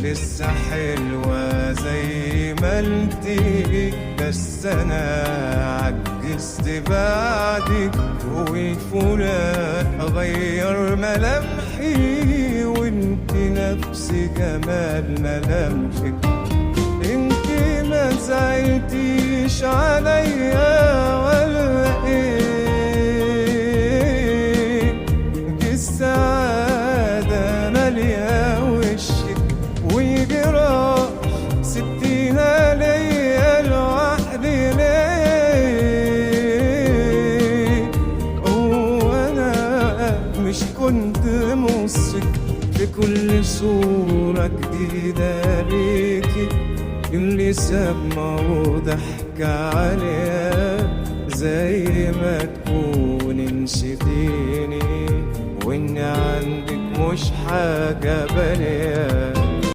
لسه حلوة زي ما انتي، بس انا عجزت بعدك وفلان اغير ملامحي، وانتي نفس جمال ملامحك. انتي ما زعلتيش عليا ولا ايه؟ دي السعادة مالية وشك، وجراح سبتيها ليا لوحدي ليه؟ هو انا مش كنت مصك في كل صورة جديدة ليكي، اللي سابنا وضحك عليها زي ما تكون نسيتيني، وإن عندك مش حاجة بانية.